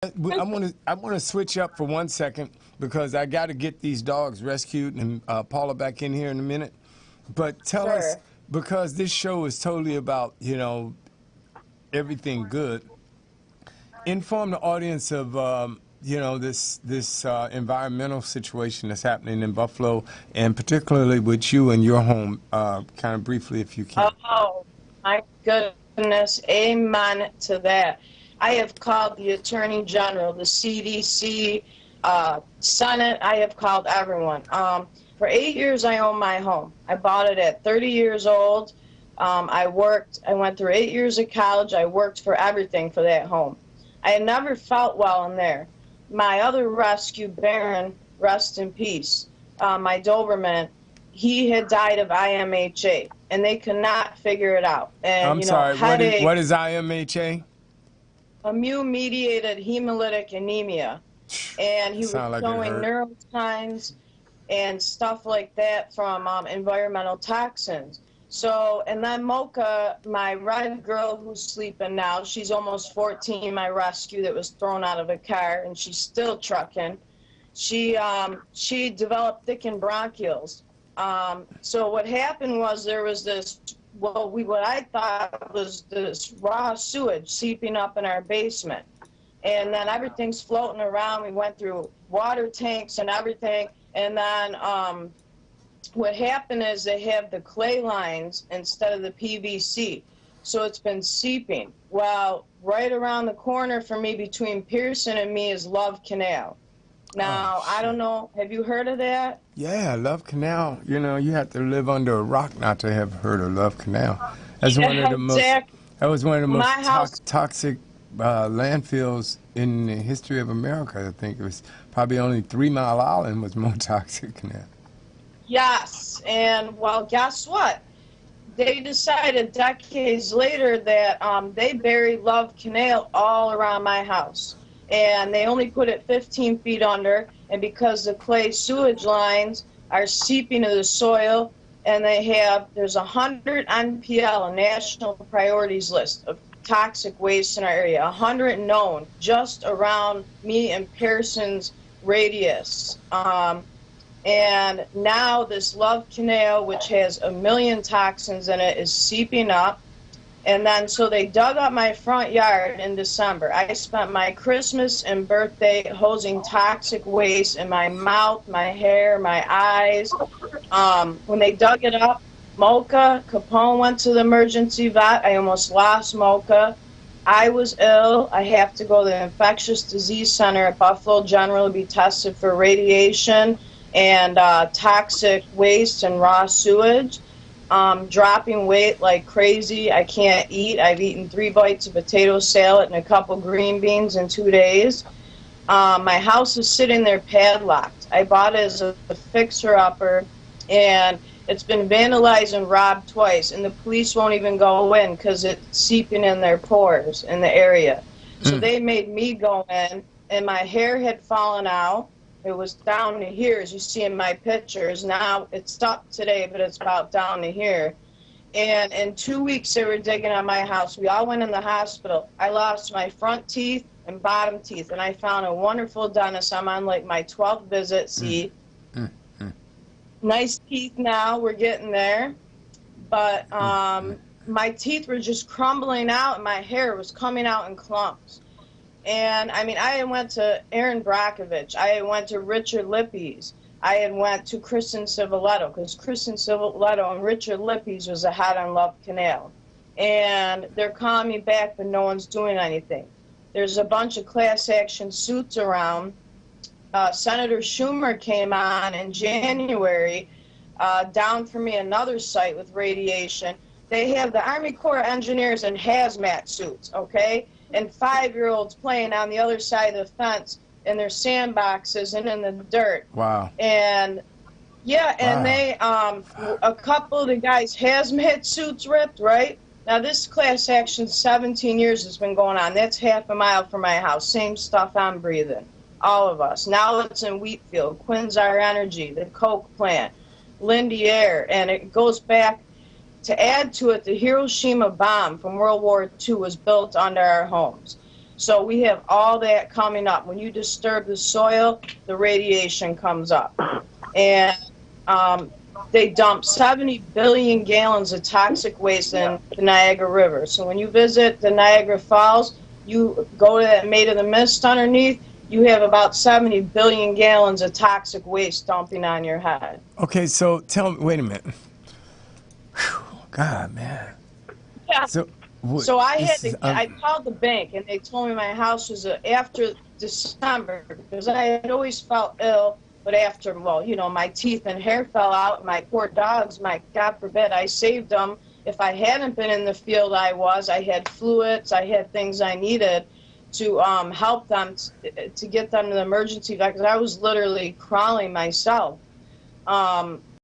I want to switch up for 1 second because I got to get these dogs rescued and Paula back in here in a minute. But tell us, Sure. because this show is totally about everything good. Inform the audience of this environmental situation that's happening in Buffalo, and particularly with you and your home. Kind of briefly, if you can. Oh, my goodness. Amen to that. I have called the Attorney General, the CDC, Senate. I have called everyone. For 8 years, I owned my home. I bought it at 30 years old. I went through 8 years of college. I worked for everything for that home. I had never felt well in there. My other rescue, Baron, rest in peace, my Doberman, he had died of IMHA, and they could not figure it out. And, I'm sorry. headache, What is IMHA? immune-mediated hemolytic anemia. And he was Sound like it showing hurt. neurosigns and stuff like that from environmental toxins. So, and then Mocha, my red girl who's sleeping now, she's almost 14, my rescue that was thrown out of a car, and she's still trucking. She developed thickened bronchioles. So what happened was there was this, what I thought was this raw sewage seeping up in our basement. And then everything's floating around. We went through water tanks and everything. And then what happened is they have the clay lines instead of the PVC. So it's been seeping. Well, right around the corner for me between Pearson and me is Love Canal. Oh, Now, I shit. don't know, have you heard of that? Yeah, Love Canal. You have to live under a rock not to have heard of Love Canal. That's one of Yeah, the most. exactly. That was one of the most My house, toxic landfills in the history of America. I think it was probably only 3 Mile Island was more toxic than that. yes. And well, guess what? They decided decades later that they buried Love Canal all around my house. And they only put it 15 feet under. And because the clay sewage lines are seeping into the soil, and there's 100 NPL, a national priorities list of toxic waste in our area, 100 known just around me and Pearson's radius. And now this Love Canal, which has a million toxins in it, is seeping up. And then so they dug up my front yard in December. I spent my Christmas and birthday hosing toxic waste in my mouth, my hair, my eyes. When they dug it up, Mocha, Capone went to the emergency vet. I almost lost Mocha. I was ill. I have to go to the infectious disease center at Buffalo General to be tested for radiation and toxic waste and raw sewage. Dropping weight like crazy. I can't eat. I've eaten 3 bites of potato salad and a couple green beans in 2 days. My house is sitting there padlocked. I bought it as a fixer-upper, and it's been vandalized and robbed twice, and the police won't even go in because it's seeping in their pores in the area. So they made me go in, and my hair had fallen out. It was down to here, as you see in my pictures. Now it's up today, but it's about down to here. And in 2 weeks, they were digging on my house. We all went in the hospital. I lost my front teeth and bottom teeth, and I found a wonderful dentist. I'm on like my 12th visit. See, nice teeth now. We're getting there. But my teeth were just crumbling out, and my hair was coming out in clumps. And I mean, I had went to Aaron Brockovich. I had went to Richard Lippies. I had went to Kristen Civiletto, because Kristen Civiletto and Richard Lippies was ahead on Love Canal. And they're calling me back, but no one's doing anything. There's a bunch of class action suits around. Senator Schumer came on in January, down for me another site with radiation. They have the Army Corps of Engineers in hazmat suits, okay? And 5-year-olds playing on the other side of the fence in their sandboxes and in the dirt. Wow. And yeah, and Wow. a couple of the guys' hazmat suits ripped, right? Now this class action 17 years has been going on. That's half a mile from my house. Same stuff I'm breathing. All of us. Now it's in Wheatfield, Quinzar Energy, the Coke plant, Lindy Air, and it goes back. To add to it, the Hiroshima bomb from World War II was built under our homes. So we have all that coming up. When you disturb the soil, the radiation comes up. And they dump 70 billion gallons of toxic waste in the Niagara River. So when you visit the Niagara Falls, you go to that Maid of the Mist underneath, you have about 70 billion gallons of toxic waste dumping on your head. Okay, so tell me, wait a minute. Whew, God, man. Yeah. So I had this to, is I called the bank and they told me my house was after December because I had always felt ill. But after, well, you know, my teeth and hair fell out. My poor dogs, my God forbid, I saved them. If I hadn't been in the field I had fluids, I had things I needed to help them to get them to the emergency vet because I was literally crawling myself.